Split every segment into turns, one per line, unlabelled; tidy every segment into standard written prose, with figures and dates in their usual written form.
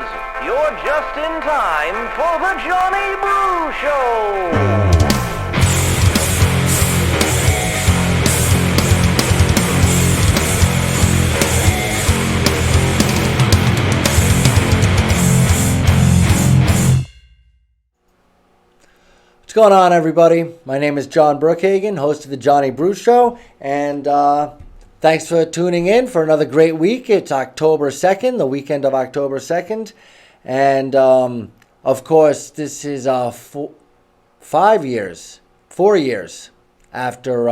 You're just in time for the Johnny Brew Show.
What's going on, everybody? My name is John Brookhagen, host of the Johnny Brew Show, and thanks for tuning in for another great week. It's October 2nd, the weekend of October 2nd, and of course, this is 4 years after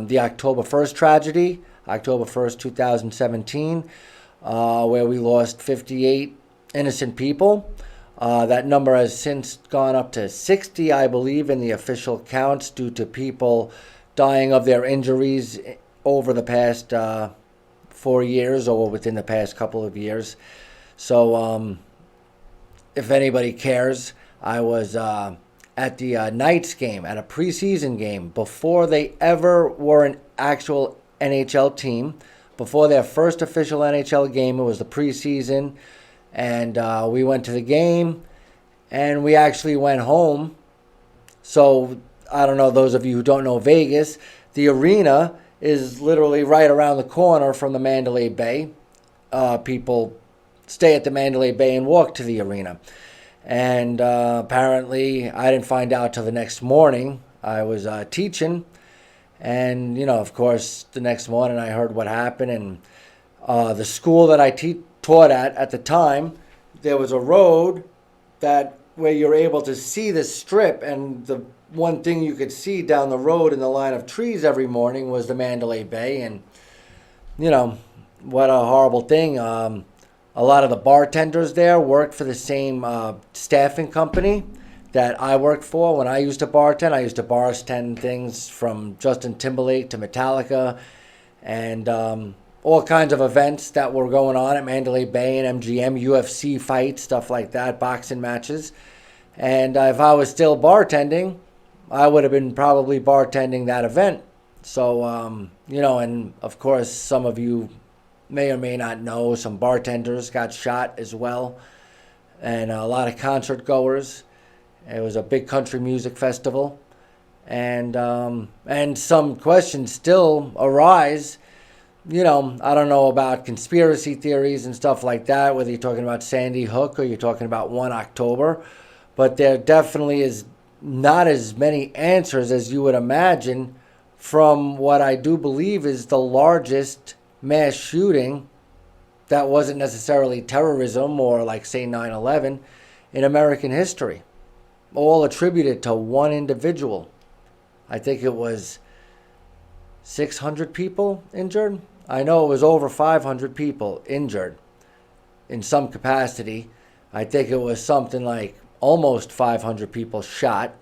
the October 1st tragedy, October 1st, 2017, where we lost 58 innocent people. That number has since gone up to 60, I believe, in the official counts due to people dying of their injuries over the past 4 years or within the past couple of years. So if anybody cares, I was at the Knights game, at a preseason game, before they ever were an actual NHL team. Before their first official NHL game, it was the preseason. And we went to the game, and we actually went home. So, I don't know, those of you who don't know Vegas, the arena is literally right around the corner from the Mandalay Bay. People stay at the Mandalay Bay and walk to the arena. And apparently, I didn't find out till the next morning. I was teaching, and, of course, the next morning I heard what happened. And the school that I taught at the time, there was a road where you're able to see the strip, and the one thing you could see down the road in the line of trees every morning was the Mandalay Bay. And what a horrible thing. A lot of the bartenders there worked for the same staffing company that I worked for when I used to bartend. I used to bartend things from Justin Timberlake to Metallica, and all kinds of events that were going on at Mandalay Bay and MGM, UFC fights, stuff like that, boxing matches. And if I was still bartending, I would have been probably bartending that event. So, and of course, some of you may or may not know, some bartenders got shot as well, and a lot of concert goers. It was a big country music festival. And some questions still arise. I don't know about conspiracy theories and stuff like that, whether you're talking about Sandy Hook or you're talking about 1 October. But there definitely is not as many answers as you would imagine from what I do believe is the largest mass shooting that wasn't necessarily terrorism or like, say, 9/11 in American history. All attributed to one individual. I think it was 600 people injured. I know it was over 500 people injured in some capacity. I think it was something like almost 500 people shot.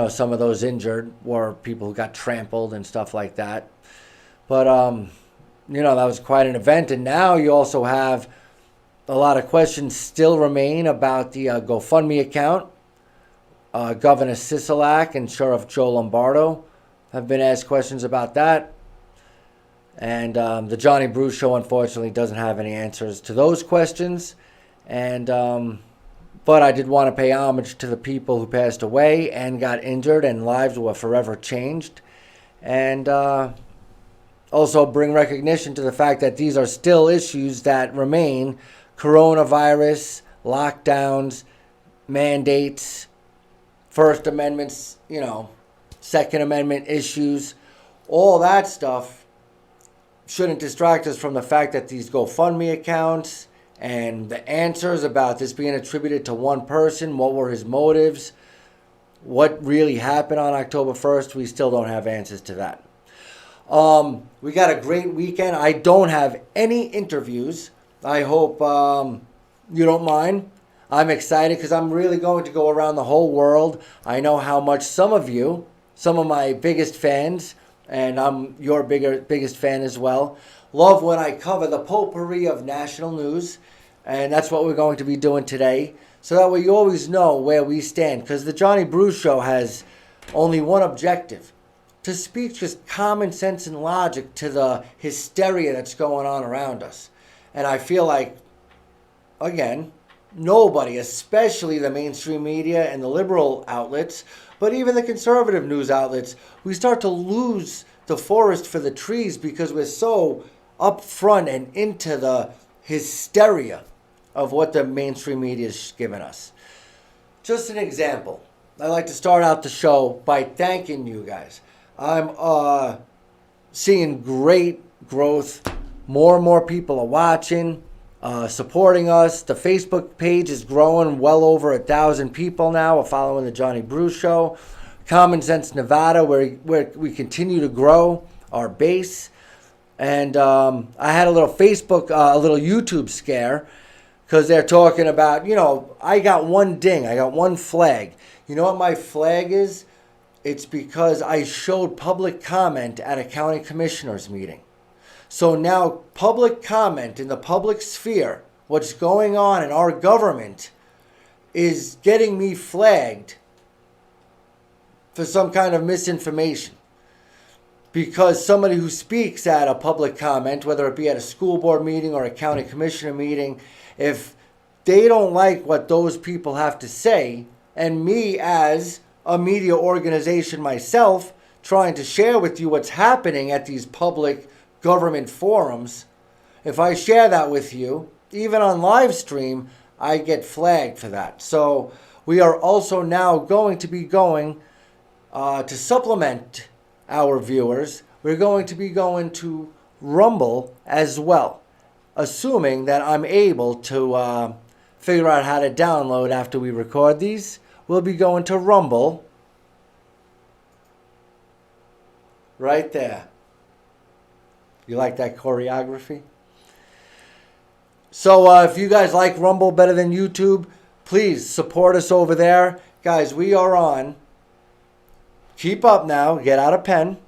Some of those injured were people who got trampled and stuff like that. But, that was quite an event. And now you also have a lot of questions still remain about the GoFundMe account. Governor Sisolak and Sheriff Joe Lombardo have been asked questions about that. And the Johnny Brew Show, unfortunately, doesn't have any answers to those questions. And but I did want to pay homage to the people who passed away and got injured and lives were forever changed. And also bring recognition to the fact that these are still issues that remain. Coronavirus, lockdowns, mandates, First Amendments, Second Amendment issues, all that stuff shouldn't distract us from the fact that these GoFundMe accounts and the answers about this being attributed to one person, what were his motives, what really happened on October 1st, we still don't have answers to that. We got a great weekend. I don't have any interviews. I hope you don't mind. I'm excited because I'm really going to go around the whole world. I know how much some of my biggest fans, and I'm your biggest fan as well, love when I cover the potpourri of national news. And that's what we're going to be doing today. So that way you always know where we stand. Because the Johnny Brew Show has only one objective. To speak just common sense and logic to the hysteria that's going on around us. And I feel like, again, nobody, especially the mainstream media and the liberal outlets, but even the conservative news outlets, we start to lose the forest for the trees because we're so upfront and into the hysteria of what the mainstream media is giving us. Just an example. I like to start out the show by thanking you guys. I'm seeing great growth. More and more people are watching, supporting us. The Facebook page is growing. Well over 1,000 people now are following the Johnny Brew Show. Common Sense Nevada, where we continue to grow our base. And I had a little YouTube scare because they're talking about, I got one ding. I got one flag. You know what my flag is? It's because I showed public comment at a county commissioners meeting. So now public comment in the public sphere, what's going on in our government, is getting me flagged for some kind of misinformation. Because somebody who speaks at a public comment, whether it be at a school board meeting or a county commissioner meeting, if they don't like what those people have to say, and me as a media organization myself trying to share with you what's happening at these public government forums, if I share that with you, even on live stream, I get flagged for that. So we are also now going to be going to supplement our viewers. We're going to be going to Rumble as well, assuming that I'm able to figure out how to download after we record these. We'll be going to Rumble right there. You like that choreography? So if you guys like Rumble better than YouTube, please support us over there. Guys, we are on. Keep up now. Get out a pen.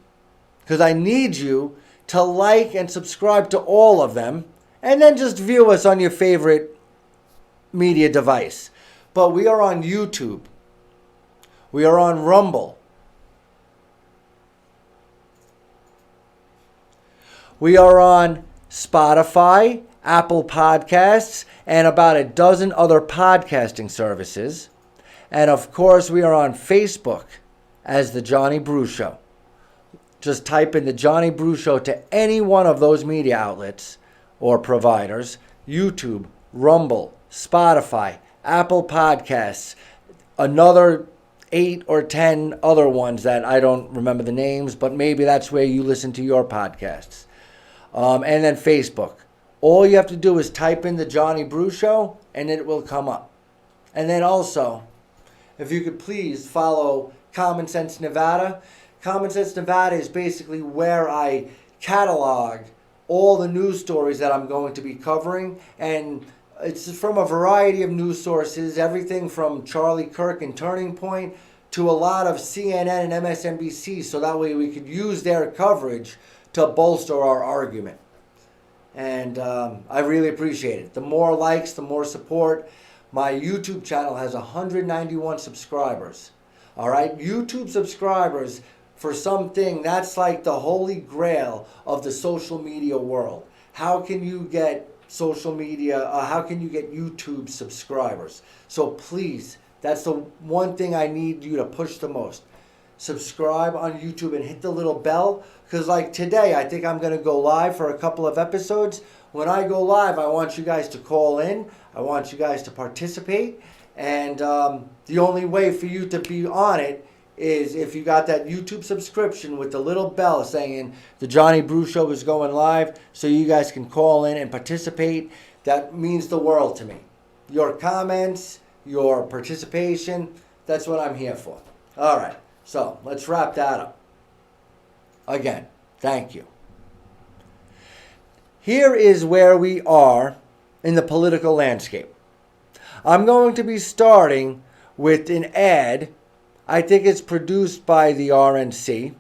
Because I need you to like and subscribe to all of them. And then just view us on your favorite media device. But we are on YouTube. We are on Rumble. We are on Spotify, Apple Podcasts, and about a dozen other podcasting services. And of course, we are on Facebook as The Johnny Brew Show. Just type in The Johnny Brew Show to any one of those media outlets or providers. YouTube, Rumble, Spotify, Apple Podcasts, another 8 or 10 other ones that I don't remember the names, but maybe that's where you listen to your podcasts. And then Facebook. All you have to do is type in The Johnny Brew Show, and it will come up. And then also, if you could please follow Common Sense Nevada. Common Sense Nevada is basically where I catalog all the news stories that I'm going to be covering. And it's from a variety of news sources, everything from Charlie Kirk and Turning Point to a lot of CNN and MSNBC, so that way we could use their coverage to bolster our argument. And I really appreciate it. The more likes, the more support. My YouTube channel has 191 subscribers. All right, YouTube subscribers for something that's like the holy grail of the social media world. How can you get social media, how can you get YouTube subscribers? So please, that's the one thing I need you to push the most. Subscribe on YouTube and hit the little bell, because like today, I think I'm going to go live for a couple of episodes. When I go live, I want you guys to call in. I want you guys to participate. And the only way for you to be on it is if you got that YouTube subscription with the little bell saying the Johnny Brew Show is going live, so you guys can call in and participate. That means the world to me. Your comments, your participation, that's what I'm here for. All right, so let's wrap that up. Again, thank you. Here is where we are in the political landscape. I'm going to be starting with an ad. I think it's produced by the RNC.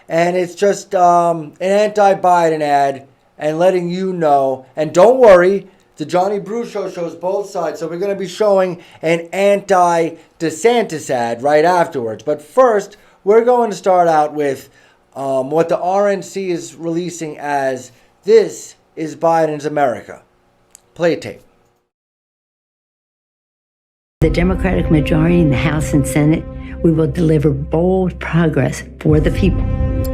And it's just an anti-Biden ad and letting you know. And don't worry, the Johnny Brew Show shows both sides. So we're going to be showing an anti-DeSantis ad right afterwards. But first, we're going to start out with what the RNC is releasing as "This is Biden's America." Play tape.
The Democratic majority in the House and Senate, we will deliver bold progress for the people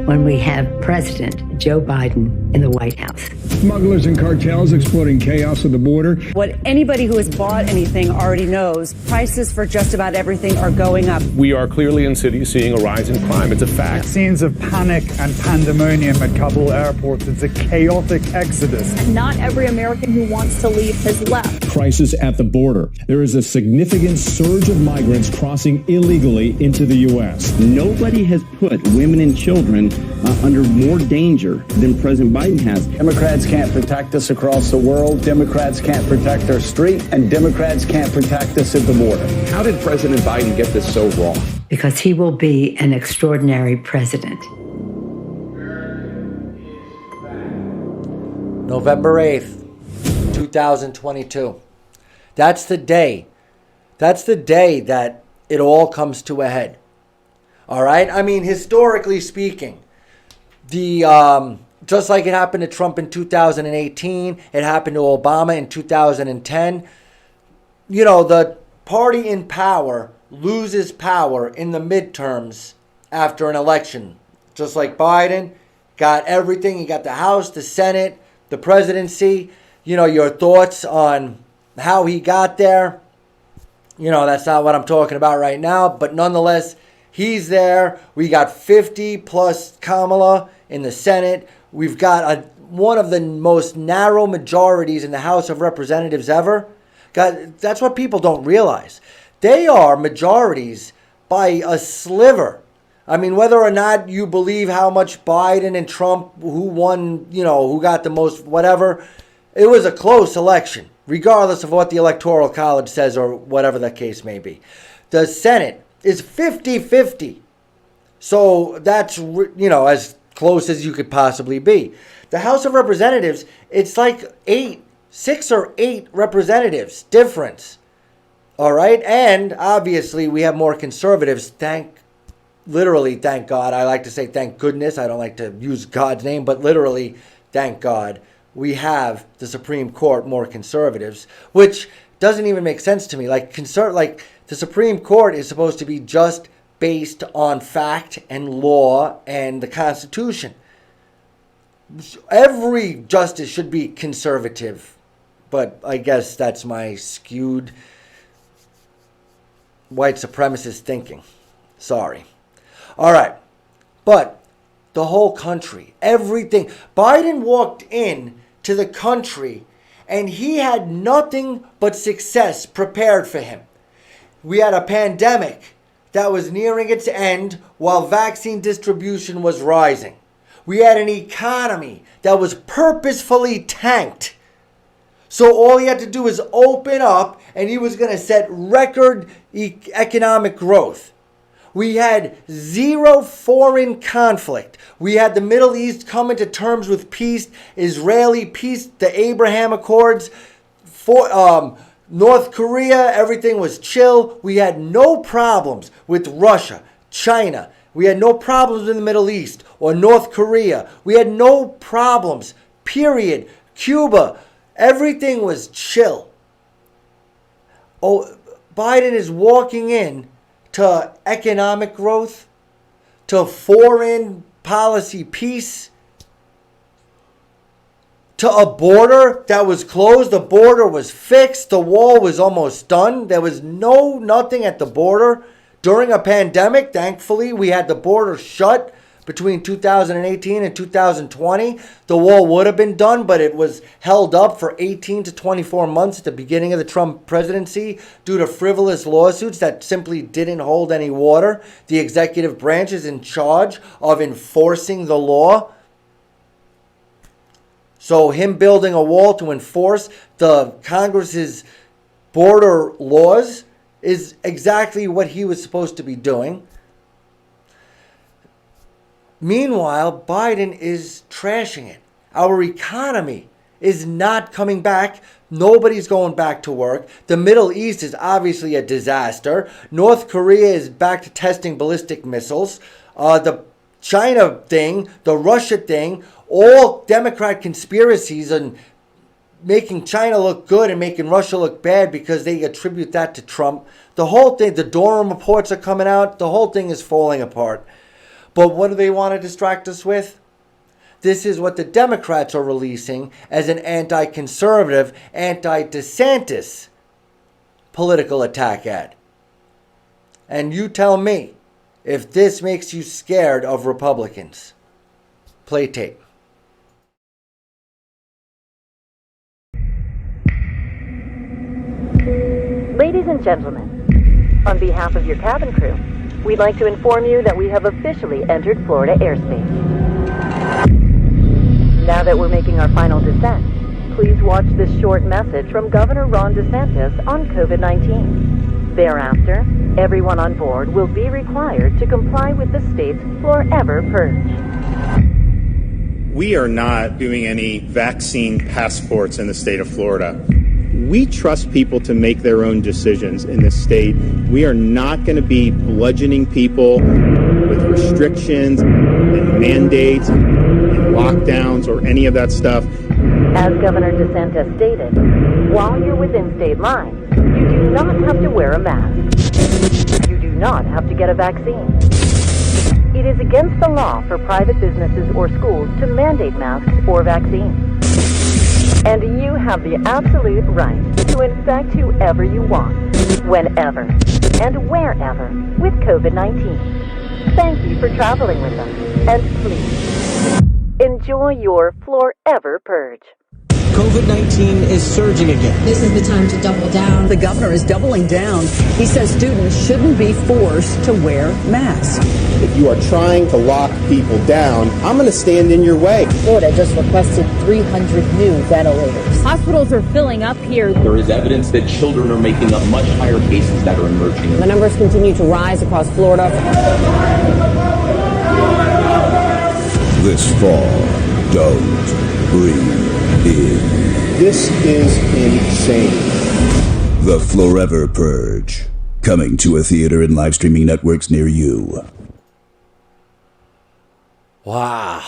when we have President Joe Biden in the White House.
Smugglers and cartels exploiting chaos at the border.
What anybody who has bought anything already knows, prices for just about everything are going up.
We are clearly in cities seeing a rise in crime. It's a fact.
Scenes of panic and pandemonium at Kabul airports. It's a chaotic exodus.
Not every American who wants to leave has left.
Crisis at the border. There is a significant surge of migrants crossing illegally into the U.S.
Nobody has put women and children under more danger than President Biden has.
Democrats can't protect us across the world. Democrats can't protect our street, and Democrats can't protect us at the border.
How did President Biden get this so wrong?
Because he will be an extraordinary president.
November 8th, 2022. That's the day. That's the day that it all comes to a head. All right? I mean, historically speaking, just like it happened to Trump in 2018, it happened to Obama in 2010. You know, the party in power loses power in the midterms after an election. Just like Biden got everything. He got the House, the Senate, the presidency. You know, your thoughts on how he got there. You know, that's not what I'm talking about right now. But nonetheless, he's there. We got 50 plus Kamala in the Senate. We've got one of the most narrow majorities in the House of Representatives ever. God, that's what people don't realize. They are majorities by a sliver. I mean, whether or not you believe how much Biden and Trump, who won, you know, who got the most, whatever, it was a close election, regardless of what the Electoral College says or whatever the case may be. The Senate is 50-50. So that's, you know, as close as you could possibly be. The House of Representatives, it's like 6 or 8 representatives difference. All right. And obviously we have more conservatives. Thank God. I like to say thank goodness. I don't like to use God's name, but literally, thank God we have the Supreme Court more conservatives, which doesn't even make sense to me. Like the Supreme Court is supposed to be just based on fact and law and the Constitution. Every justice should be conservative, but I guess that's my skewed white supremacist thinking. Sorry. All right. But the whole country, everything. Biden walked in to the country and he had nothing but success prepared for him. We had a pandemic that was nearing its end while vaccine distribution was rising. We had an economy that was purposefully tanked. So all he had to do was open up and he was going to set record economic growth. We had zero foreign conflict. We had the Middle East coming to terms with peace, Israeli peace, the Abraham Accords, North Korea, everything was chill. We had no problems with Russia, China. We had no problems in the Middle East or North Korea. We had no problems, period. Cuba, everything was chill. Oh, Biden is walking in to economic growth, to foreign policy peace, to a border that was closed. The border was fixed. The wall was almost done. There was nothing at the border. During a pandemic, thankfully, we had the border shut between 2018 and 2020. The wall would have been done, but it was held up for 18 to 24 months at the beginning of the Trump presidency due to frivolous lawsuits that simply didn't hold any water. The executive branch is in charge of enforcing the law. So him building a wall to enforce the Congress's border laws is exactly what he was supposed to be doing. Meanwhile, Biden is trashing it. Our economy is not coming back. Nobody's going back to work. The Middle East is obviously a disaster. North Korea is back to testing ballistic missiles. The China thing, the Russia thing, all Democrat conspiracies and making China look good and making Russia look bad because they attribute that to Trump. The whole thing, the Durham reports are coming out. The whole thing is falling apart. But what do they want to distract us with? This is what the Democrats are releasing as an anti-conservative, anti-DeSantis political attack ad. And you tell me if this makes you scared of Republicans. Play tape.
Ladies and gentlemen, on behalf of your cabin crew, we'd like to inform you that we have officially entered Florida airspace. Now that we're making our final descent, please watch this short message from Governor Ron DeSantis on COVID-19. Thereafter, everyone on board will be required to comply with the state's Forever Purge.
We are not doing any vaccine passports in the state of Florida. We trust people to make their own decisions in this state. We are not going to be bludgeoning people with restrictions and mandates and lockdowns or any of that stuff.
As Governor DeSantis stated, while you're within state lines, you do not have to wear a mask. You do not have to get a vaccine. It is against the law for private businesses or schools to mandate masks or vaccines. And you have the absolute right to infect whoever you want, whenever, and wherever with COVID-19. Thank you for traveling with us, and please, enjoy your Forever Purge.
COVID-19 is surging again.
This is the time to double down.
The governor is doubling down. He says students shouldn't be forced to wear masks.
If you are trying to lock people down, I'm going to stand in your way.
Florida just requested 300 new ventilators.
Hospitals are filling up here.
There is evidence that children are making up much higher cases that are emerging.
The numbers continue to rise across Florida.
This fall, don't breathe in.
This is insane.
The Forever Purge. Coming to a theater and live streaming networks near you.
Wow.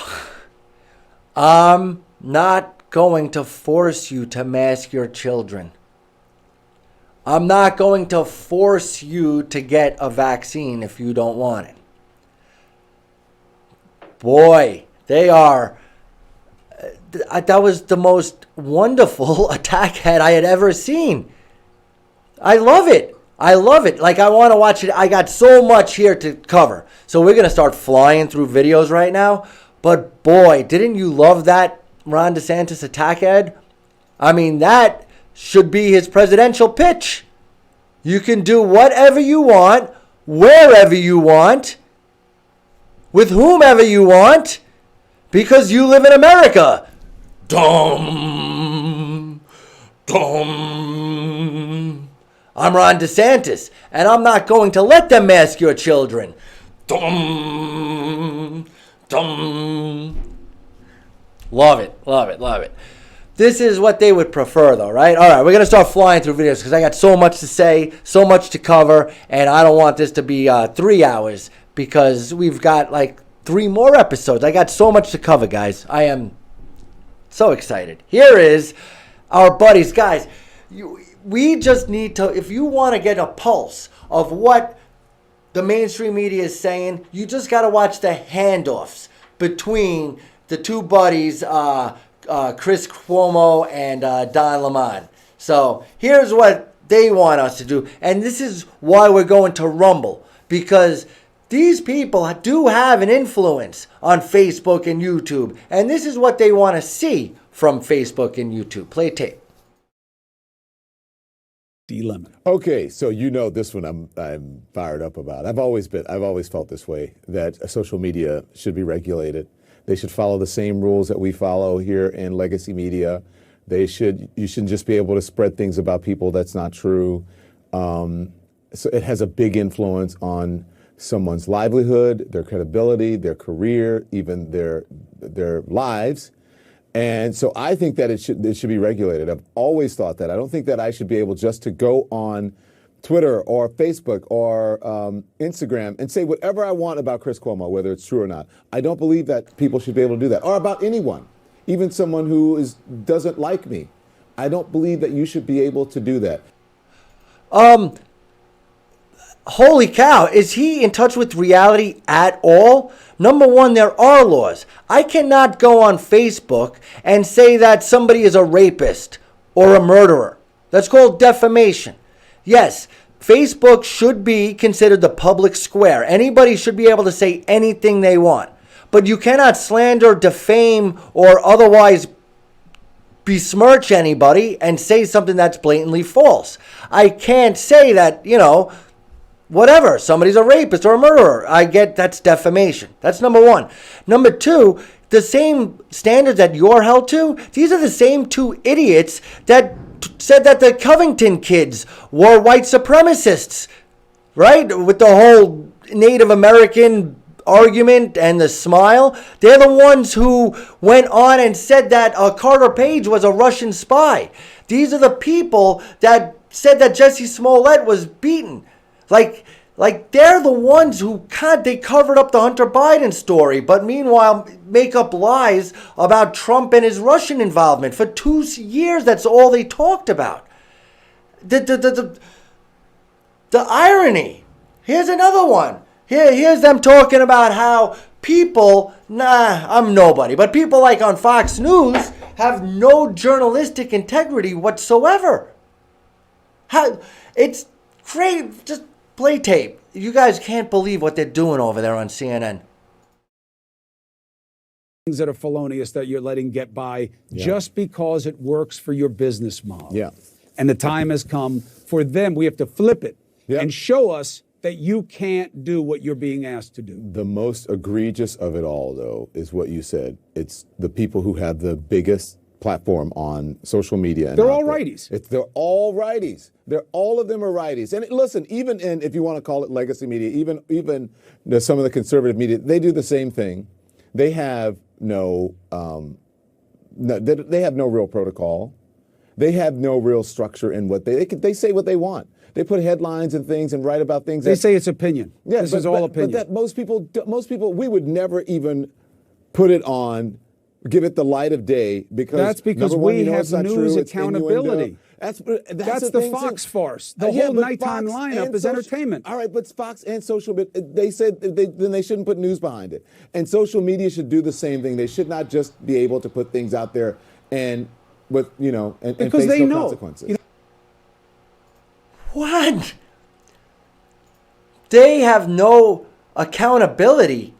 I'm not going to force you to mask your children. I'm not going to force you to get a vaccine if you don't want it. Boy, they are... That was the most wonderful attack ad I had ever seen. I love it. I love it. Like, I want to watch it. I got so much here to cover. So we're going to start flying through videos right now. But boy, didn't you love that Ron DeSantis attack ad? I mean, that should be his presidential pitch. You can do whatever you want, wherever you want, with whomever you want, because you live in America. Dum, dum. I'm Ron DeSantis, and I'm not going to let them mask your children. Dum, dum. Love it, love it, love it. This is what they would prefer, though, right? All right, we're going to start flying through videos because I got so much to say, so much to cover, and I don't want this to be 3 hours because we've got like 3 more episodes. I got so much to cover, guys. I am so excited. Here is our buddies. Guys, we just need to, if you want to get a pulse of what the mainstream media is saying, you just got to watch the handoffs between the two buddies, Chris Cuomo and Don Lemon. So here's what they want us to do. And this is why we're going to Rumble, because these people do have an influence on Facebook and YouTube. And this is what they want to see from Facebook and YouTube. Play tape.
Lemon. Okay, so you know this one I'm fired up about. I've always felt this way, that social media should be regulated. They should follow the same rules that we follow here in legacy media. You shouldn't just be able to spread things about people that's not true. So it has a big influence on someone's livelihood, their credibility, their career, even their lives. And so I think that it should be regulated. I've always thought that. I don't think that I should be able just to go on Twitter or Facebook or Instagram and say whatever I want about Chris Cuomo, whether it's true or not. I don't believe that people should be able to do that, or about anyone, even someone who doesn't like me. I don't believe that you should be able to do that.
Holy cow, is he in touch with reality at all? Number one, there are laws. I cannot go on Facebook and say that somebody is a rapist or a murderer. That's called defamation. Yes, Facebook should be considered the public square. Anybody should be able to say anything they want. But you cannot slander, defame, or otherwise besmirch anybody and say something that's blatantly false. I can't say that, whatever, somebody's a rapist or a murderer. I get that's defamation. That's number one. Number two, the same standards that you're held to, these are the same two idiots that said that the Covington kids were white supremacists, right? With the whole Native American argument and the smile. They're the ones who went on and said that Carter Page was a Russian spy. These are the people that said that Jesse Smollett was beaten. Like they're the ones who they covered up the Hunter Biden story, but meanwhile make up lies about Trump and his Russian involvement. For 2 years, that's all they talked about. The irony. Here's another one. Here's them talking about how people, I'm nobody, but people like on Fox News have no journalistic integrity whatsoever. It's great. Just play tape. You guys can't believe what they're doing over there on CNN.
Things that are felonious that you're letting get by just because it works for your business model.
Yeah.
And the time has come for them. We have to flip it and show us that you can't do what you're being asked to do.
The most egregious of it all, though, is what you said. It's the people who have the biggest platform on social media.
They're all righties.
They're all righties. All of them are righties. And listen, even in, if you want to call it legacy media, even some of the conservative media, they do the same thing. They have they have no real protocol. They have no real structure in what they say what they want. They put headlines and things and write about things.
They say it's opinion.
Yeah,
this is all opinion.
But that most people, we would never even put it on, give it the light of day because
that's because we have news accountability.
That's
the Fox farce. The whole nighttime lineup is entertainment.
All right, but Fox and social media, they said then they shouldn't put news behind it. And social media should do the same thing. They should not just be able to put things out there and with and
because
face
they
no
know
consequences.
What? They have no accountability.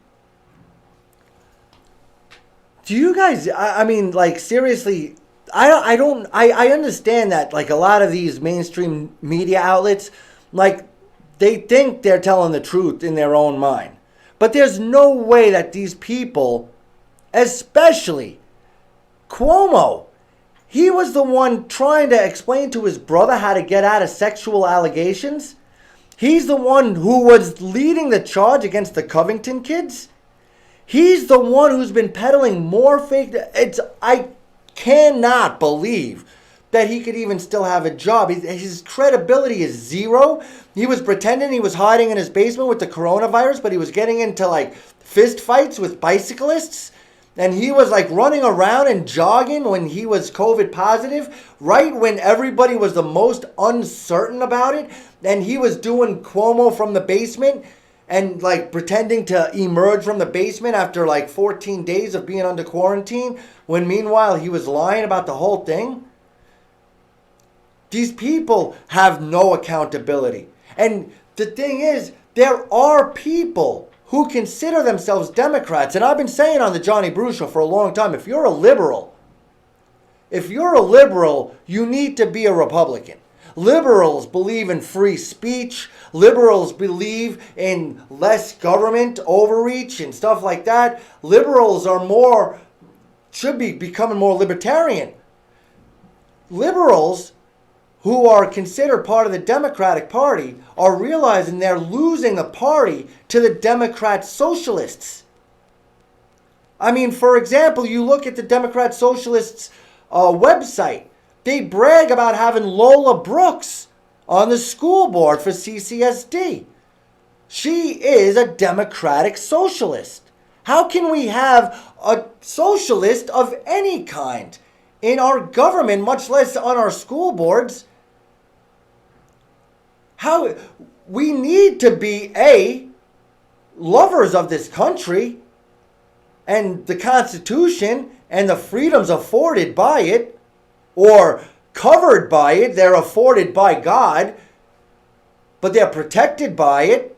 Do you guys, I mean, like, seriously, I understand that, like, a lot of these mainstream media outlets, like, they think they're telling the truth in their own mind. But there's no way that these people, especially Cuomo, he was the one trying to explain to his brother how to get out of sexual allegations. He's the one who was leading the charge against the Covington kids. He's the one who's been peddling more fake. I cannot believe that he could even still have a job. His credibility is zero. He was pretending he was hiding in his basement with the coronavirus, but he was getting into like fist fights with bicyclists. And he was like running around and jogging when he was COVID positive, right when everybody was the most uncertain about it. And he was doing Cuomo from the basement and like pretending to emerge from the basement after like 14 days of being under quarantine, when meanwhile he was lying about the whole thing. These people have no accountability. And the thing is, there are people who consider themselves Democrats. And I've been saying on the Johnny Brew Show for a long time, if you're a liberal, you need to be a Republican. Liberals believe in free speech. Liberals believe in less government overreach and stuff like that. Liberals should be becoming more libertarian. Liberals who are considered part of the Democratic Party are realizing they're losing the party to the Democrat Socialists. I mean, for example, you look at the Democrat Socialists' website. They brag about having Lola Brooks on the school board for CCSD. She is a Democratic Socialist. How can we have a socialist of any kind in our government, much less on our school boards. How we need to be lovers of this country and the Constitution and the freedoms afforded by it, or covered by it. They're afforded by God, but they're protected by it.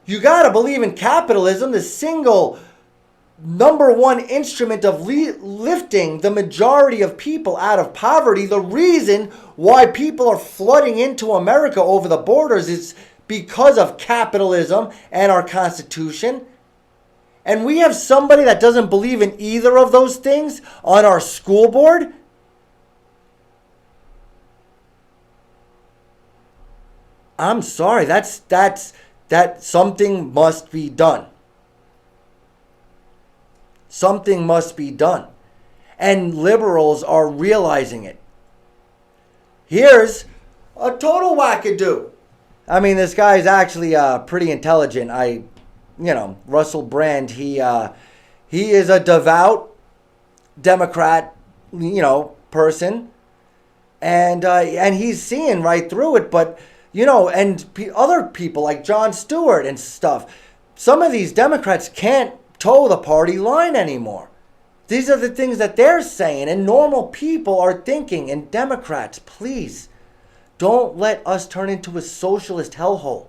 You got to believe in capitalism, the single number one instrument of lifting the majority of people out of poverty. The reason why people are flooding into America over the borders is because of capitalism and our Constitution. And we have somebody that doesn't believe in either of those things on our school board. I'm sorry, that something must be done. Something must be done. And liberals are realizing it. Here's a total wackadoo. I mean, this guy's actually pretty intelligent. Russell Brand, he is a devout Democrat, person. And he's seeing right through it. But, and other people like Jon Stewart and stuff, some of these Democrats can't toe the party line anymore. These are the things that they're saying, and normal people are thinking. And Democrats, please, don't let us turn into a socialist hellhole.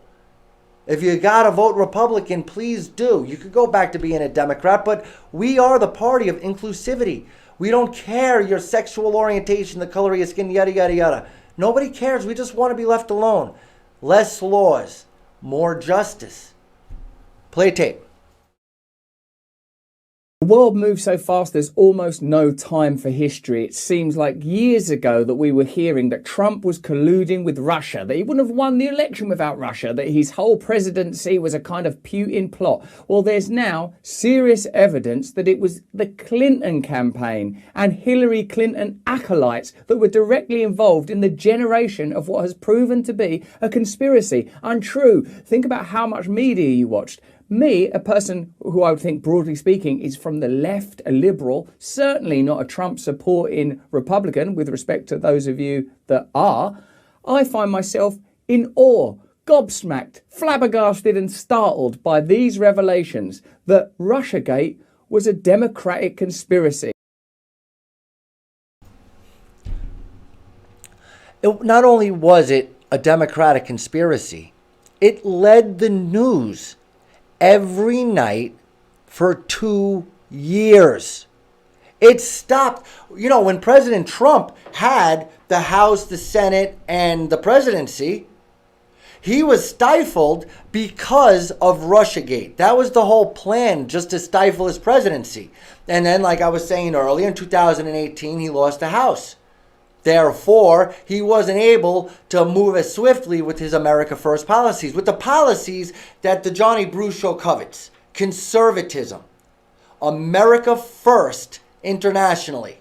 If you gotta vote Republican, please do. You could go back to being a Democrat, but we are the party of inclusivity. We don't care your sexual orientation, the color of your skin, yada, yada, yada. Nobody cares. We just want to be left alone. Less laws, more justice. Play tape.
The world moves so fast, there's almost no time for history. It seems like years ago that we were hearing that Trump was colluding with Russia, that he wouldn't have won the election without Russia, that his whole presidency was a kind of Putin plot. Well, there's now serious evidence that it was the Clinton campaign and Hillary Clinton acolytes that were directly involved in the generation of what has proven to be a conspiracy. Untrue. Think about how much media you watched. Me, a person who I would think, broadly speaking, is from the left, a liberal, certainly not a Trump supporting Republican, with respect to those of you that are, I find myself in awe, gobsmacked, flabbergasted and startled by these revelations that Russiagate was a Democratic conspiracy.
Not only was it a Democratic conspiracy, it led the news every night for 2 years. It stopped. When President Trump had the House, the Senate, and the presidency, he was stifled because of Russiagate. That was the whole plan, just to stifle his presidency. And then, like I was saying earlier, in 2018, he lost the House. Therefore, he wasn't able to move as swiftly with his America First policies, with the policies that the Johnny Brew Show covets. Conservatism, America First internationally,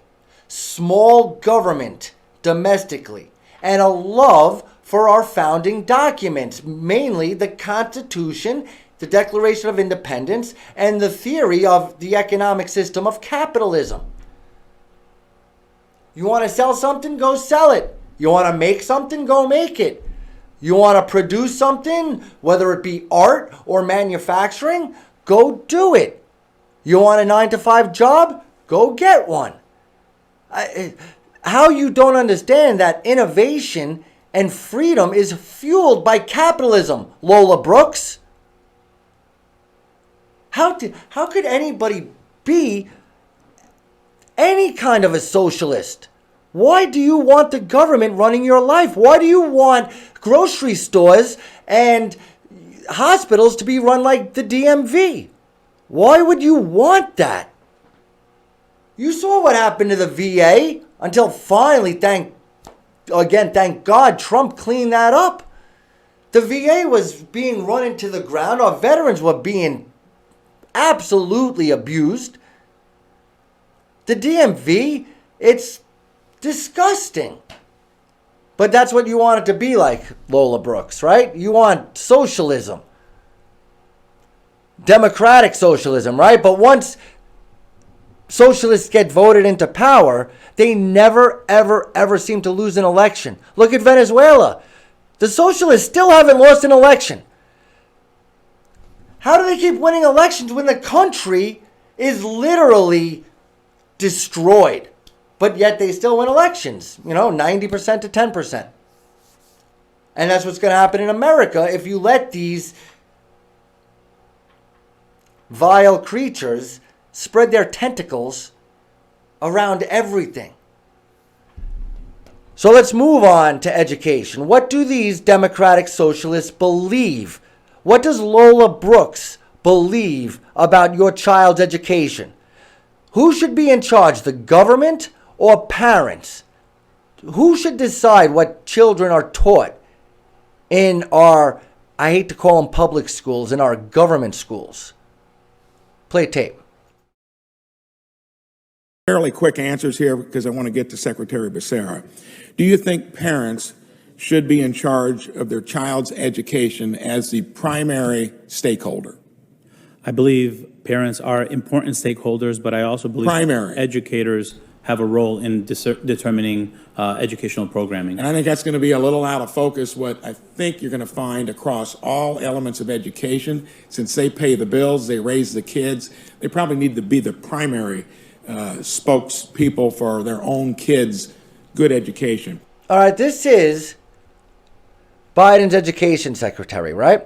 small government domestically, and a love for our founding documents, mainly the Constitution, the Declaration of Independence, and the theory of the economic system of capitalism. You want to sell something? Go sell it. You want to make something? Go make it. You want to produce something, whether it be art or manufacturing? Go do it. You want a 9-to-5 job? Go get one. How you don't understand that innovation and freedom is fueled by capitalism, Lola Brooks? How could anybody be any kind of a socialist? Why do you want the government running your life? Why do you want grocery stores and hospitals to be run like the DMV? Why would you want that? You saw what happened to the VA until finally, thank God, Trump cleaned that up. The VA was being run into the ground. Our veterans were being absolutely abused. The DMV, it's disgusting. But that's what you want it to be like, Lola Brooks, right? You want socialism. Democratic socialism, right? But once socialists get voted into power, they never, ever, ever seem to lose an election. Look at Venezuela. The socialists still haven't lost an election. How do they keep winning elections when the country is literally destroyed? But yet they still win elections, 90% to 10%. And that's what's going to happen in America if you let these vile creatures spread their tentacles around everything. So let's move on to education. What do these democratic socialists believe? What does Lola Brooks believe about your child's education? Who should be in charge, the government or parents? Who should decide what children are taught in our, I hate to call them public schools, in our government schools? Play tape.
Fairly quick answers here because I want to get to Secretary Becerra. Do you think parents should be in charge of their child's education as the primary stakeholder?
I believe parents are important stakeholders, but I also believe educators have a role in determining educational programming.
And I think that's going to be a little out of focus what I think you're going to find across all elements of education. Since they pay the bills, they raise the kids, they probably need to be the primary spokespeople for their own kids' good education.
All right, this is Biden's education secretary, right?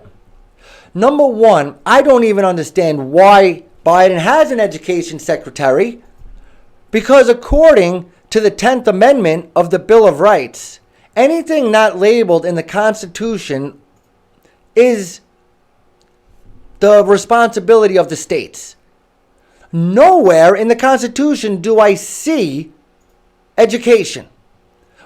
Number one, I don't even understand why Biden has an education secretary, because according to the 10th Amendment of the Bill of Rights, anything not labeled in the Constitution is the responsibility of the states. Nowhere in the Constitution do I see education,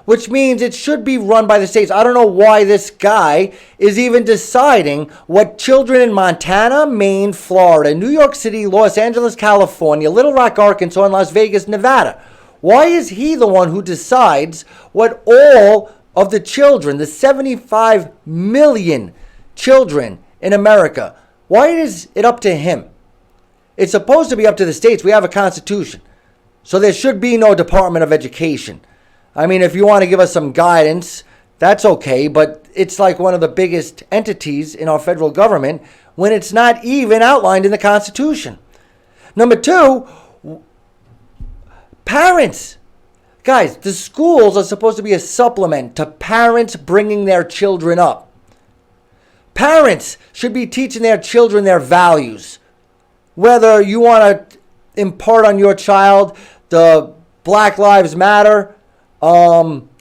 which means it should be run by the states. I don't know why this guy is even deciding what children in Montana, Maine, Florida, New York City, Los Angeles, California, Little Rock, Arkansas, and Las Vegas, Nevada. Why is he the one who decides what all of the children, the 75 million children in America, why is it up to him? It's supposed to be up to the states. We have a constitution. So there should be no Department of Education. I mean, if you want to give us some guidance, that's okay, but it's like one of the biggest entities in our federal government when it's not even outlined in the Constitution. Number two, parents. Guys, the schools are supposed to be a supplement to parents bringing their children up. Parents should be teaching their children their values. Whether you want to impart on your child the Black Lives Matter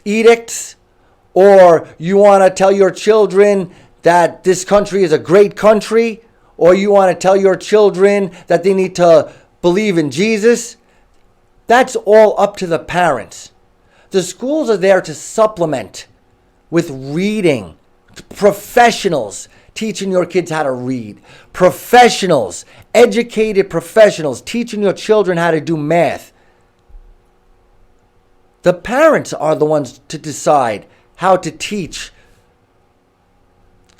edicts, or you want to tell your children that this country is a great country, or you want to tell your children that they need to believe in Jesus, that's all up to the parents. The schools are there to supplement with reading, professionals teaching your kids how to read, professionals, educated professionals teaching your children how to do math. The parents are the ones to decide how to teach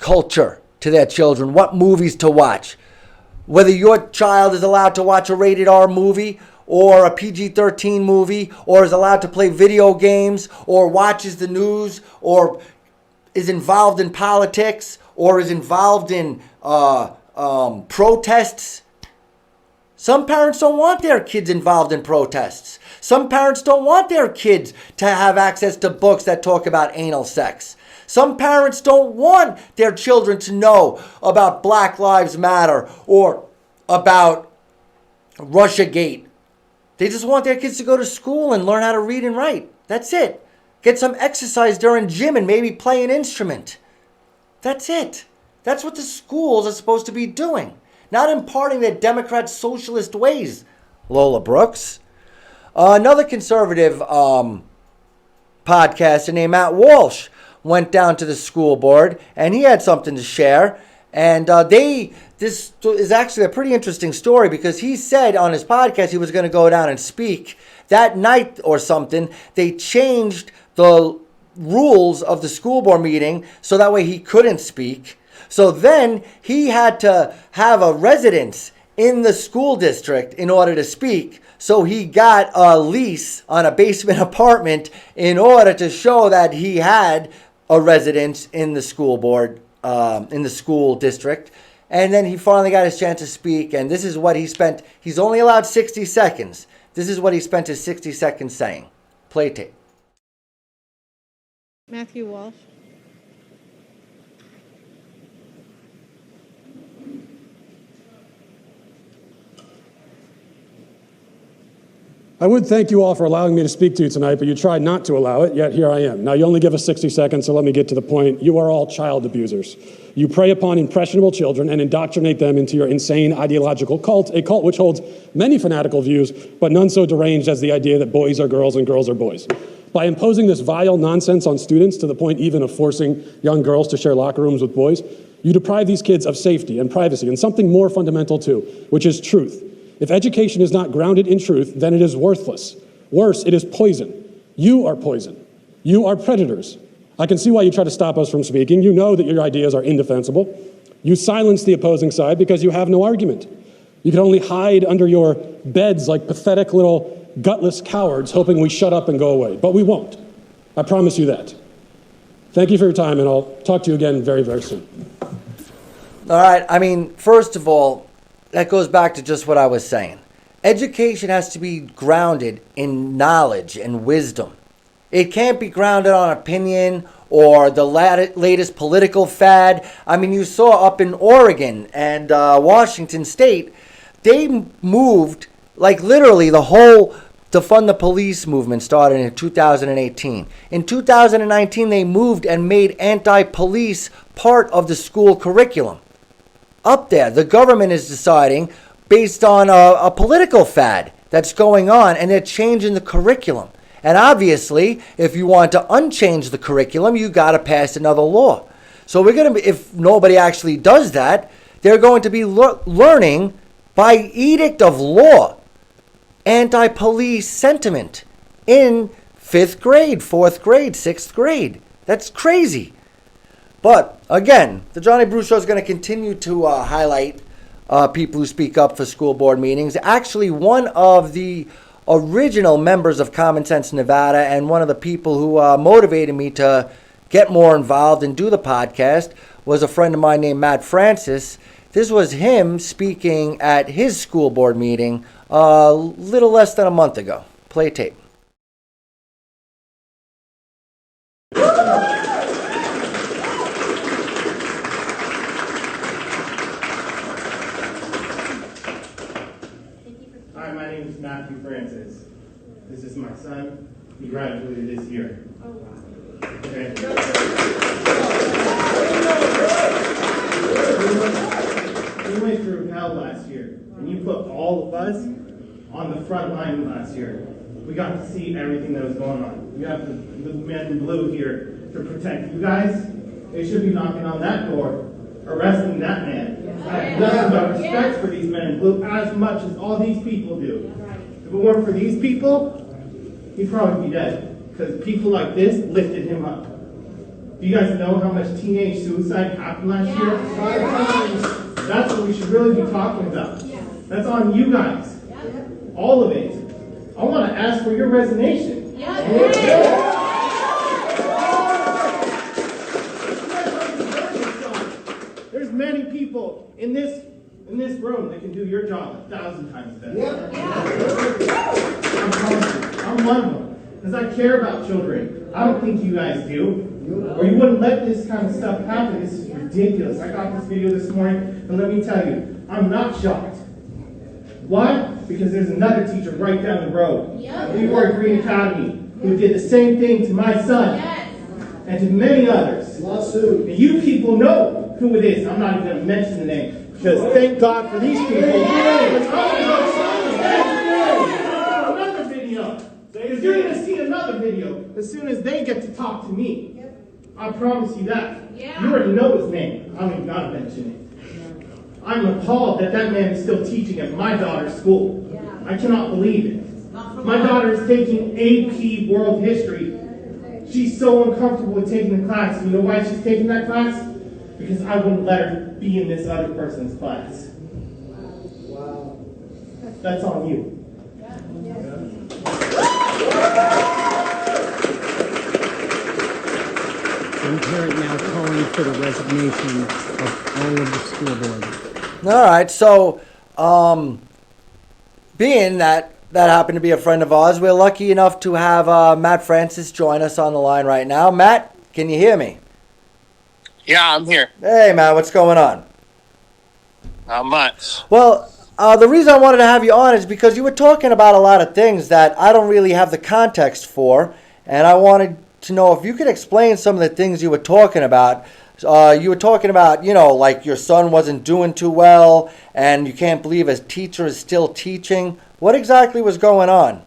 culture to their children, what movies to watch. Whether your child is allowed to watch a rated R movie or a PG-13 movie, or is allowed to play video games, or watches the news, or is involved in politics, or is involved in protests. Some parents don't want their kids involved in protests. Some parents don't want their kids to have access to books that talk about anal sex. Some parents don't want their children to know about Black Lives Matter or about Russiagate. They just want their kids to go to school and learn how to read and write. That's it. Get some exercise during gym and maybe play an instrument. That's it. That's what the schools are supposed to be doing. Not imparting their Democrat socialist ways, Lola Brooks. Another conservative podcaster named Matt Walsh went down to the school board, and he had something to share. And this is actually a pretty interesting story, because he said on his podcast he was going to go down and speak. That night or something, they changed the rules of the school board meeting so that way he couldn't speak. So then he had to have a residence in the school district in order to speak. So he got a lease on a basement apartment in order to show that he had a residence in the school board, in the school district. And then he finally got his chance to speak. And this is what he spent. He's only allowed 60 seconds. This is what he spent his 60 seconds saying. Play tape.
Matthew Walsh.
I would thank you all for allowing me to speak to you tonight, but you tried not to allow it, yet here I am. Now, you only give us 60 seconds, so let me get to the point. You are all child abusers. You prey upon impressionable children and indoctrinate them into your insane ideological cult, a cult which holds many fanatical views, but none so deranged as the idea that boys are girls and girls are boys. By imposing this vile nonsense on students to the point even of forcing young girls to share locker rooms with boys, you deprive these kids of safety and privacy and something more fundamental too, which is truth. If education is not grounded in truth, then it is worthless. Worse, it is poison. You are poison. You are predators. I can see why you try to stop us from speaking. You know that your ideas are indefensible. You silence the opposing side because you have no argument. You can only hide under your beds like pathetic little gutless cowards hoping we shut up and go away. But we won't. I promise you that. Thank you for your time, and I'll talk to you again very, very soon.
All right. I mean, first of all, that goes back to just what I was saying. Education has to be grounded in knowledge and wisdom. It can't be grounded on opinion or the latest political fad. I mean, you saw up in Oregon and Washington State, they moved, like literally the whole defund the police movement started in 2018. In 2019, they moved and made anti-police part of the school curriculum. Up there, the government is deciding based on a political fad that's going on, and they're changing the curriculum. And obviously, if you want to unchange the curriculum, you got to pass another law. So we're going to be, if nobody actually does that, they're going to be learning by edict of law anti-police sentiment in 5th grade, 4th grade, 6th grade. That's crazy. But again, the Johnny Brew Show is going to continue to highlight people who speak up for school board meetings. Actually, one of the original members of Common Sense Nevada and one of the people who motivated me to get more involved and do the podcast was a friend of mine named Matt Francis. This was him speaking at his school board meeting a little less than a month ago. Play tape.
Hi, my name is Matthew Francis. This is my son. He graduated this year. Oh, wow. Okay. We went through hell last year, and you put all of us on the front line last year. We got to see everything that was going on. We have the men in blue here to protect you guys. They should be knocking on that door, arresting that man. I have nothing but respect for these men in blue as much as all these people do. If it weren't for these people, he'd probably be dead. Because people like this lifted him up. Do you guys know how much teenage suicide happened last year? 5 times. That's what we should really be talking about. That's on you guys. All of it. I want to ask for your resignation. There's many people in this room that can do your job 1,000 times better. I'm one of them. Because I care about children. I don't think you guys do. Or you wouldn't let this kind of stuff happen. This is ridiculous. I got this video this morning, and let me tell you, I'm not shocked. Why? Because there's another teacher right down the road, Leroy Green Academy, who did the same thing to my son and to many others. And you people know who it is. I'm not even going to mention the name, because thank God for these people. Another video. Because you're going to see another video as soon as they get to talk to me. I promise you that. You already know his name. I don't even got to mention it. I'm appalled that that man is still teaching at my daughter's school. I cannot believe it. My daughter is taking AP World History. She's so uncomfortable with taking the class. You know why she's taking that class? Because I wouldn't let her be in this other person's class. That's on you.
I'm here now calling for the resignation of all of the school board.
All right, so being that happened to be a friend of ours, we're lucky enough to have Matt Francis join us on the line right now. Matt, can you hear me?
Yeah, I'm here.
Hey, Matt, what's going on?
Not much.
Well, the reason I wanted to have you on is because you were talking about a lot of things that I don't really have the context for, and I wanted to know if you could explain some of the things you were talking about. You were talking about, like your son wasn't doing too well, and you can't believe a teacher is still teaching. What exactly was going on?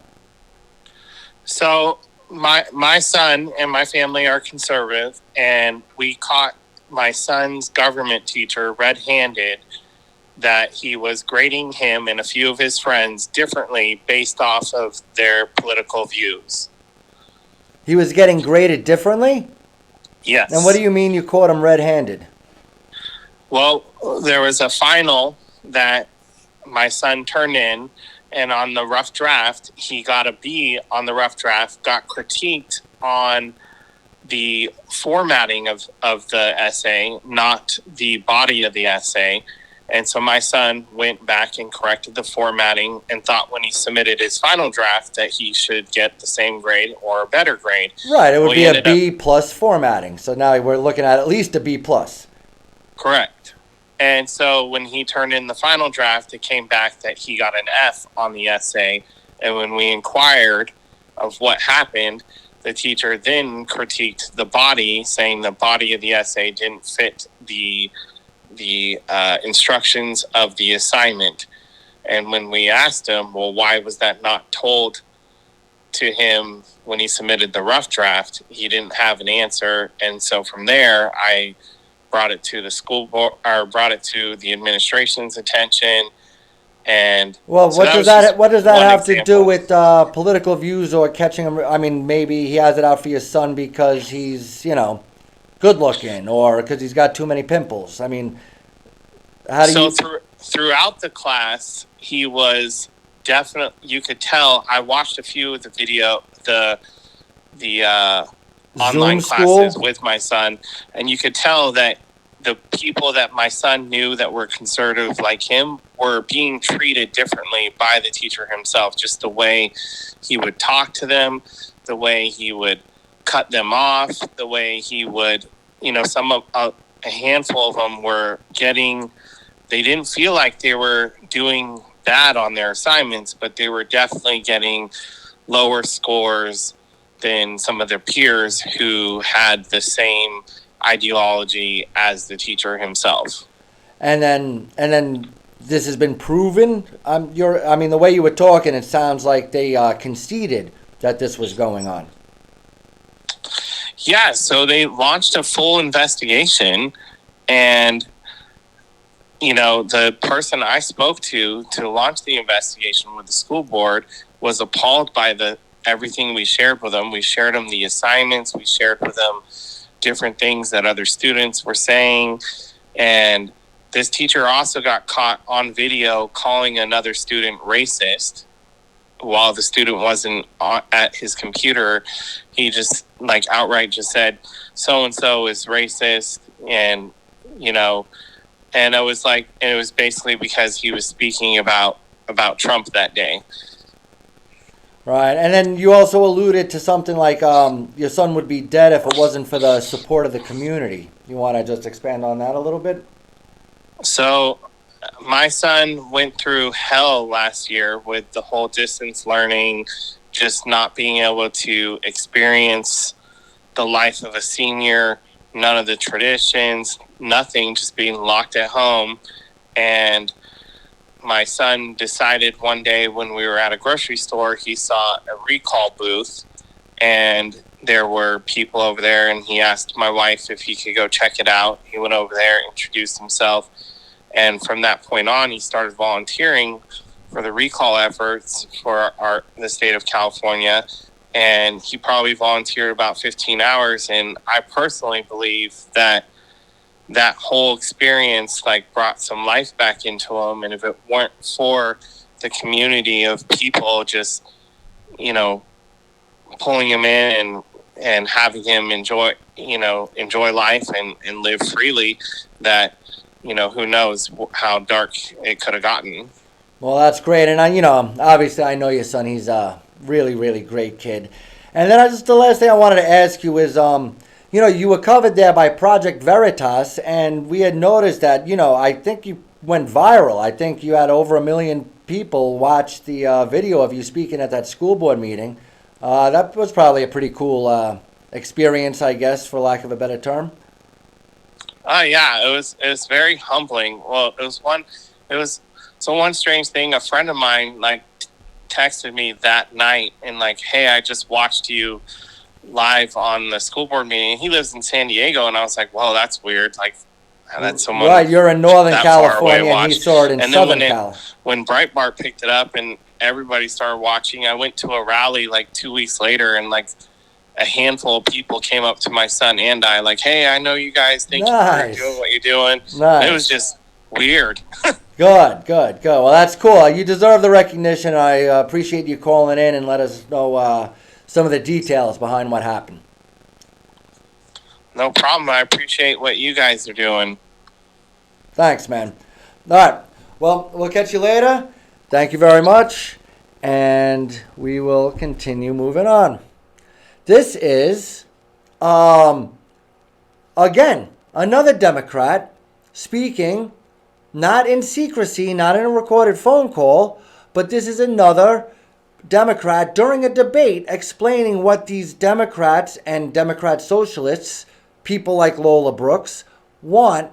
So my son and my family are conservative, and we caught my son's government teacher red-handed that he was grading him and a few of his friends differently based off of their political views.
He was getting graded differently?
Yes.
And what do you mean you caught him red-handed?
Well, there was a final that my son turned in, and on the rough draft, he got a B on the rough draft, got critiqued on the formatting of the essay, not the body of the essay. And so my son went back and corrected the formatting and thought when he submitted his final draft that he should get the same grade or a better grade.
Right, it would be a B plus formatting. So now we're looking at least a B plus.
Correct. And so when he turned in the final draft, it came back that he got an F on the essay. And when we inquired of what happened, the teacher then critiqued the body, saying the body of the essay didn't fit the instructions of the assignment. And when we asked him, well, why was that not told to him when he submitted the rough draft, he didn't have an answer. And so from there, I brought it to the school board, or brought it to the administration's attention. And
well,
so
what does that have to do with political views or catching him? I mean, maybe he has it out for your son because he's, good looking, or because he's got too many pimples. I mean, how do you?
Throughout the class, he was definitely. You could tell. I watched a few of the video, the online classes with my son, and you could tell that the people that my son knew that were conservative like him were being treated differently by the teacher himself. Just the way he would talk to them, the way he would cut them off, the way he would, a handful of them were they didn't feel like they were doing bad on their assignments, but they were definitely getting lower scores than some of their peers who had the same ideology as the teacher himself.
And then this has been proven. The way you were talking, it sounds like they conceded that this was going on.
Yeah, so they launched a full investigation, and the person I spoke to launch the investigation with the school board was appalled by everything we shared with them. We shared them the assignments, we shared with them different things that other students were saying, and this teacher also got caught on video calling another student racist while the student wasn't at his computer. He just outright just said, so-and-so is racist. And, and it was basically because he was speaking about Trump that day.
Right. And then you also alluded to something like your son would be dead if it wasn't for the support of the community. You want to just expand on that a little bit?
So my son went through hell last year with the whole distance learning, just not being able to experience the life of a senior, none of the traditions, nothing, just being locked at home. And my son decided one day when we were at a grocery store, he saw a recall booth and there were people over there, and he asked my wife if he could go check it out. He went over there, introduced himself, and from that point on, he started volunteering for the recall efforts for the state of California, and he probably volunteered about 15 hours, and I personally believe that whole experience brought some life back into him, and if it weren't for the community of people just, you know, pulling him in and having him enjoy life and live freely, that, you know, who knows how dark it could have gotten.
Well, that's great. And obviously I know your son. He's a really, really great kid. And then the last thing I wanted to ask you is, you were covered there by Project Veritas, and we had noticed that, I think you went viral. I think you had over 1 million people watch the video of you speaking at that school board meeting. That was probably a pretty cool experience, I guess, for lack of a better term.
Yeah, it was very humbling. Well, one strange thing. A friend of mine texted me that night and hey, I just watched you live on the school board meeting. He lives in San Diego, and I was like, well, that's weird. That's someone
right. You're in Northern California, and he saw it in Southern California.
When Breitbart picked it up and everybody started watching, I went to a rally 2 weeks later, and a handful of people came up to my son and I, hey, I know you guys think you're doing what you're doing.
Nice.
It was just weird.
Good. Well, that's cool. You deserve the recognition. I appreciate you calling in and let us know some of the details behind what happened.
No problem. I appreciate what you guys are doing.
Thanks, man. All right. Well, we'll catch you later. Thank you very much. And we will continue moving on. This is, again, another Democrat speaking, not in secrecy, not in a recorded phone call, but this is another Democrat during a debate explaining what these Democrats and Democrat socialists, people like Lola Brooks, want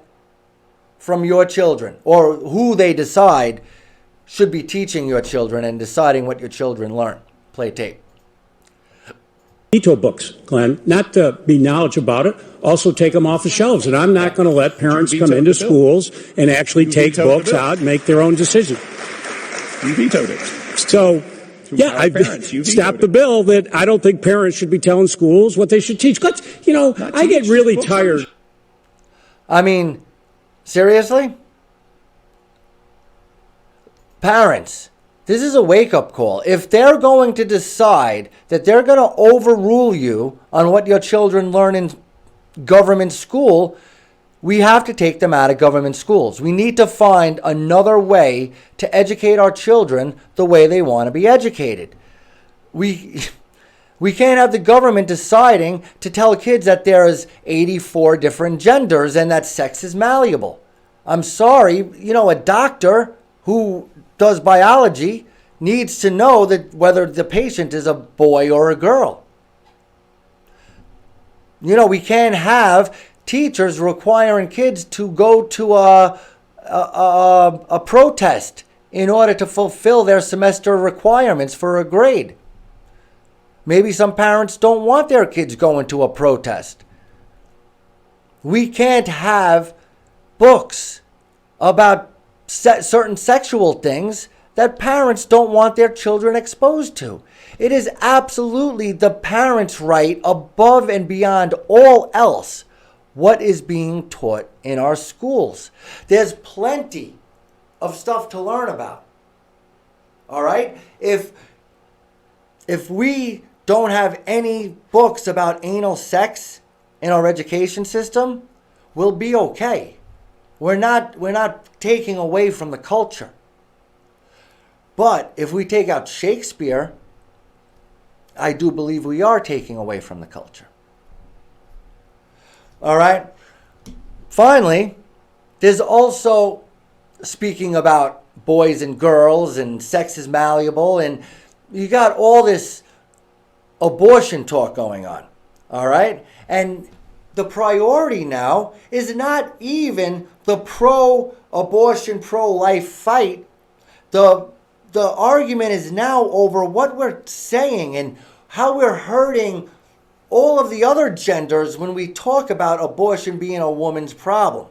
from your children, or who they decide should be teaching your children and deciding what your children learn. Play tape.
Veto books, Glenn, not to be knowledgeable about it, also take them off the shelves. And I'm not going to let parents come into schools and actually take books out and make their own decision.
You vetoed it.
So, yeah, I stopped the bill that I don't think parents should be telling schools what they should teach. But, I get really tired.
I mean, seriously? Parents, this is a wake-up call. If they're going to decide that they're going to overrule you on what your children learn in government school, we have to take them out of government schools. We need to find another way to educate our children the way they want to be educated. We can't have the government deciding to tell kids that there's 84 different genders and that sex is malleable. I'm sorry, a doctor who does biology needs to know that whether the patient is a boy or a girl. We can't have teachers requiring kids to go to a protest in order to fulfill their semester requirements for a grade. Maybe some parents don't want their kids going to a protest. We can't have books about certain sexual things that parents don't want their children exposed to. It is absolutely the parents' right, above and beyond all else, what is being taught in our schools. There's plenty of stuff to learn about. All right? If we don't have any books about anal sex in our education system, we'll be okay. We're not taking away from the culture. But if we take out Shakespeare, I do believe we are taking away from the culture. All right? Finally, there's also, speaking about boys and girls and sex is malleable, and you got all this abortion talk going on. All right? And the priority now is not even the pro-abortion, pro-life fight. The argument is now over what we're saying and how we're hurting all of the other genders when we talk about abortion being a woman's problem.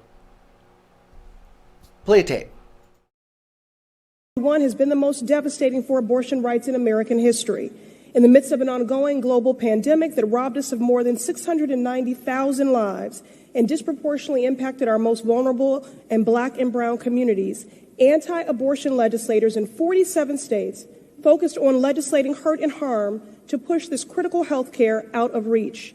Play tape.
One has been the most devastating for abortion rights in American history. In the midst of an ongoing global pandemic that robbed us of more than 690,000 lives and disproportionately impacted our most vulnerable and Black and brown communities, anti-abortion legislators in 47 states focused on legislating hurt and harm to push this critical health care out of reach.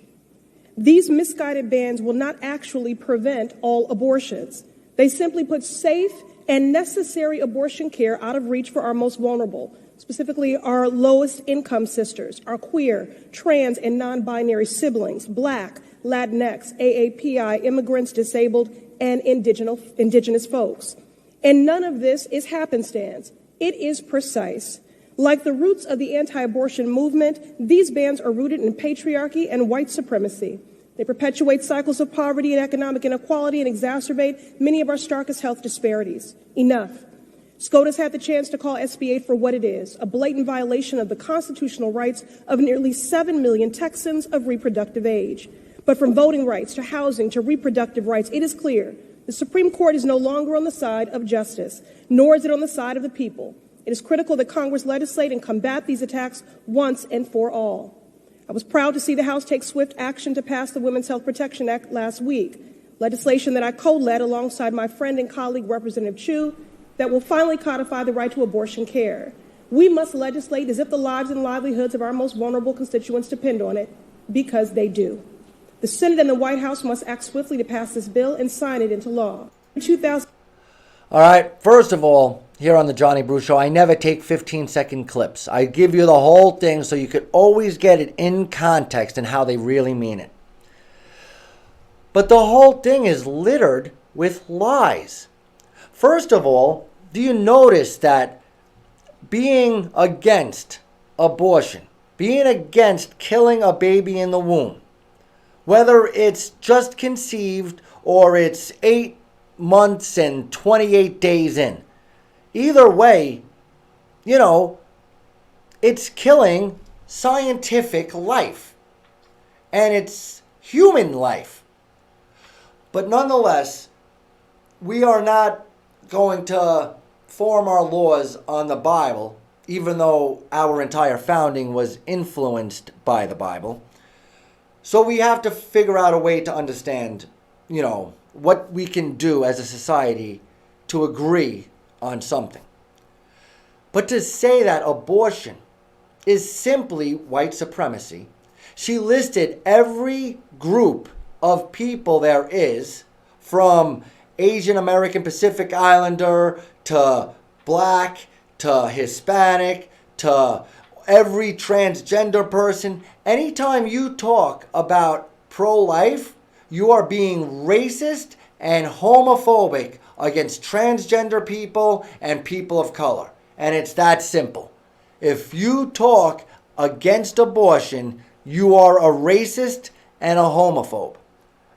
These misguided bans will not actually prevent all abortions. They simply put safe and necessary abortion care out of reach for our most vulnerable, specifically our lowest income sisters, our queer, trans, and non-binary siblings, Black, Latinx, AAPI, immigrants, disabled, and indigenous folks. And none of this is happenstance. It is precise. Like the roots of the anti-abortion movement, these bans are rooted in patriarchy and white supremacy. They perpetuate cycles of poverty and economic inequality and exacerbate many of our starkest health disparities. Enough. SCOTUS had the chance to call SB 8 for what it is, a blatant violation of the constitutional rights of nearly 7 million Texans of reproductive age. But from voting rights to housing to reproductive rights, it is clear the Supreme Court is no longer on the side of justice, nor is it on the side of the people. It is critical that Congress legislate and combat these attacks once and for all. I was proud to see the House take swift action to pass the Women's Health Protection Act last week, legislation that I co-led alongside my friend and colleague, Representative Chu, that will finally codify the right to abortion care. We must legislate as if the lives and livelihoods of our most vulnerable constituents depend on it, because they do. The Senate and the White House must act swiftly to pass this bill and sign it into law.
All right, first of all, here on the Johnny Bruce Show, I never take 15-second clips. I give you the whole thing so you could always get it in context and how they really mean it. But the whole thing is littered with lies. First of all, do you notice that being against abortion, being against killing a baby in the womb, whether it's just conceived or it's 8 months and 28 days in, either way, you know, it's killing scientific life. And it's human life. But nonetheless, we are not going to form our laws on the Bible, even though our entire founding was influenced by the Bible. So we have to figure out a way to understand, you know, what we can do as a society to agree on something. But to say that abortion is simply white supremacy, she listed every group of people there is, from Asian American Pacific Islander to Black to Hispanic to every transgender person. Anytime you talk about pro-life, you are being racist and homophobic against transgender people and people of color. And it's that simple. If you talk against abortion, you are a racist and a homophobe.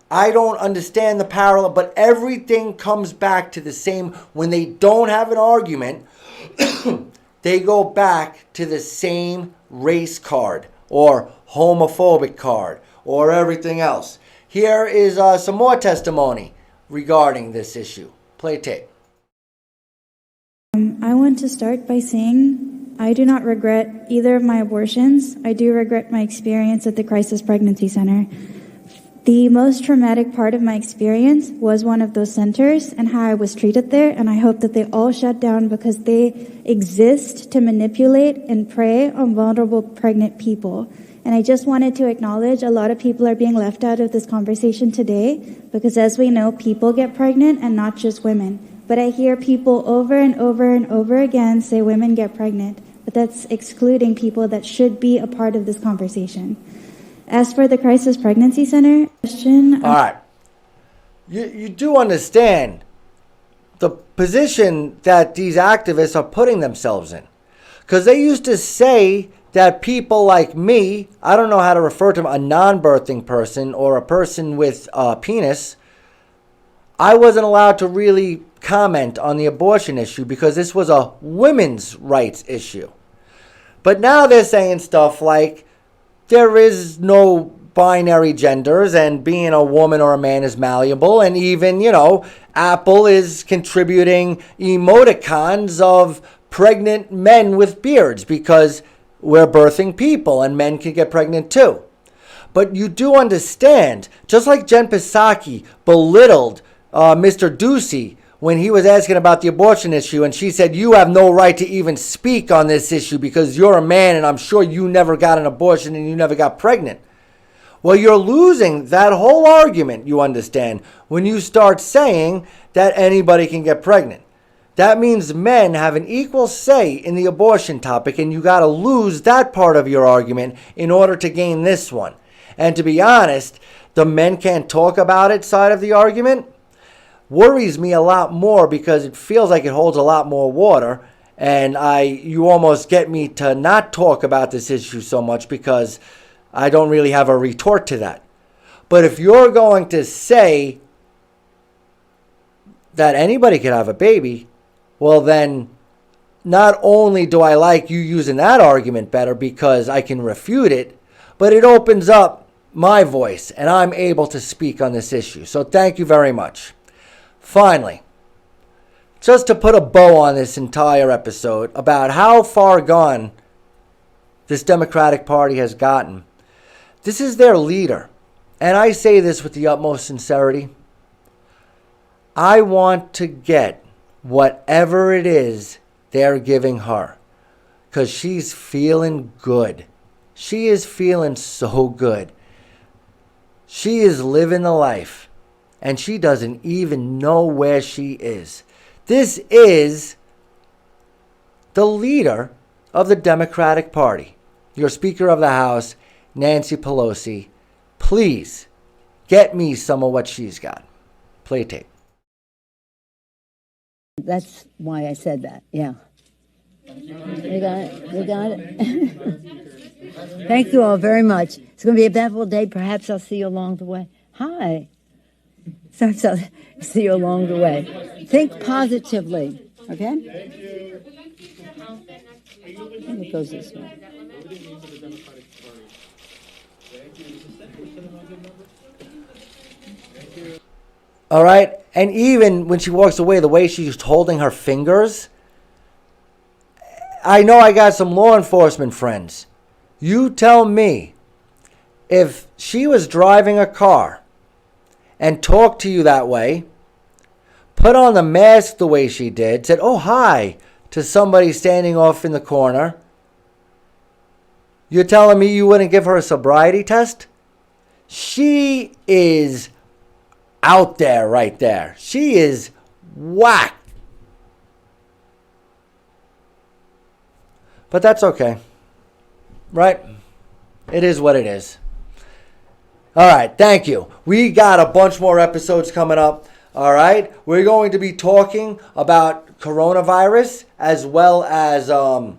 I don't understand the parallel, but everything comes back to the same. When they don't have an argument, they go back to the same race card or homophobic card or everything else. Here is some more testimony regarding this issue. Play tape.
I want to start by saying I do not regret either of my abortions. I do regret my experience at the Crisis Pregnancy Center. The most traumatic part of my experience was one of those centers and how I was treated there, and I hope that they all shut down because they exist to manipulate and prey on vulnerable pregnant people. And I just wanted to acknowledge a lot of people are being left out of this conversation today because, as we know, people get pregnant and not just women. But I hear people over and over and over again say women get pregnant, but that's excluding people that should be a part of this conversation. As for the Crisis Pregnancy Center question...
All right. You do understand the position that these activists are putting themselves in. Because they used to say that people like me, I don't know how to refer to a non-birthing person or a person with a penis, I wasn't allowed to really comment on the abortion issue because this was a women's rights issue. But now they're saying stuff like, there is no binary genders and being a woman or a man is malleable. And even, you know, Apple is contributing emoticons of pregnant men with beards because we're birthing people and men can get pregnant too. But you do understand, just like Jen Psaki belittled Mr. Ducey when he was asking about the abortion issue, and she said, you have no right to even speak on this issue because you're a man and I'm sure you never got an abortion and you never got pregnant. Well, you're losing that whole argument, you understand, when you start saying that anybody can get pregnant. That means men have an equal say in the abortion topic, and you got to lose that part of your argument in order to gain this one. And to be honest, the men can't talk about it side of the argument worries me a lot more because it feels like it holds a lot more water, and you almost get me to not talk about this issue so much because I don't really have a retort to that. But if you're going to say that anybody can have a baby, well then not only do I like you using that argument better because I can refute it, but it opens up my voice and I'm able to speak on this issue. So thank you very much. Finally, just to put a bow on this entire episode about how far gone this Democratic Party has gotten, this is their leader. And I say this with the utmost sincerity. I want to get whatever it is they're giving her because she's feeling good. She is feeling so good. She is living the life. And she doesn't even know where she is. This is the leader of the Democratic Party, your Speaker of the House, Nancy Pelosi. Please get me some of what she's got. Play tape.
That's why I said that, yeah. You got it? You got it? Thank you all very much. It's going to be a eventful day. Perhaps I'll see you along the way. Hi. So see you along the way. Think positively, okay? And it goes this way.
All right? And even when she walks away, the way she's holding her fingers, I know I got some law enforcement friends. You tell me, if she was driving a car and talked to you that way, put on the mask the way she did, said, oh, hi, to somebody standing off in the corner, you're telling me you wouldn't give her a sobriety test? She is out there right there. She is whack. But that's okay. Right? It is what it is. All right, thank you. We got a bunch more episodes coming up. All right, we're going to be talking about coronavirus as well as the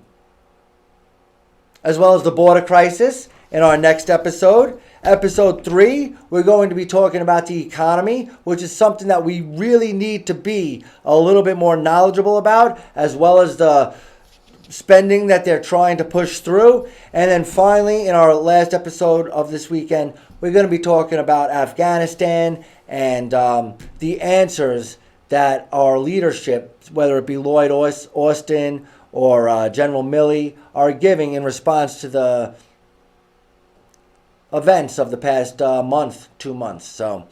border crisis in our next episode. Episode 3, we're going to be talking about the economy, which is something that we really need to be a little bit more knowledgeable about, as well as the spending that they're trying to push through. And then finally, in our last episode of this weekend, we're going to be talking about Afghanistan and the answers that our leadership, whether it be Lloyd Austin or General Milley, are giving in response to the events of the past month, 2 months. So,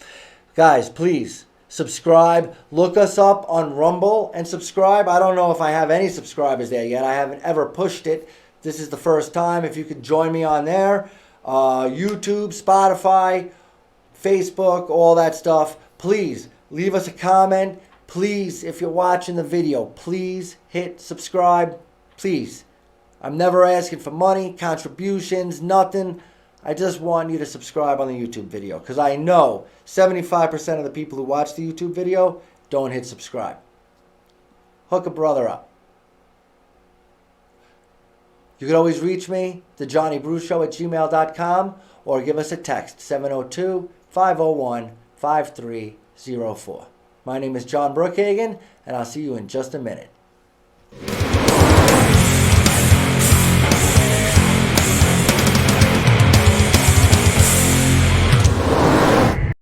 guys, please subscribe. Look us up on Rumble and subscribe. I don't know if I have any subscribers there yet. I haven't ever pushed it. This is the first time. If you could join me on there. YouTube, Spotify, Facebook, all that stuff. Please leave us a comment. Please, if you're watching the video, please hit subscribe. Please. I'm never asking for money, contributions, nothing. I just want you to subscribe on the YouTube video because I know 75% of the people who watch the YouTube video don't hit subscribe. Hook a brother up. You can always reach me, thejohnnybrewshow@gmail.com, or give us a text, 702-501-5304. My name is John Brookhagen, and I'll see you in just a minute.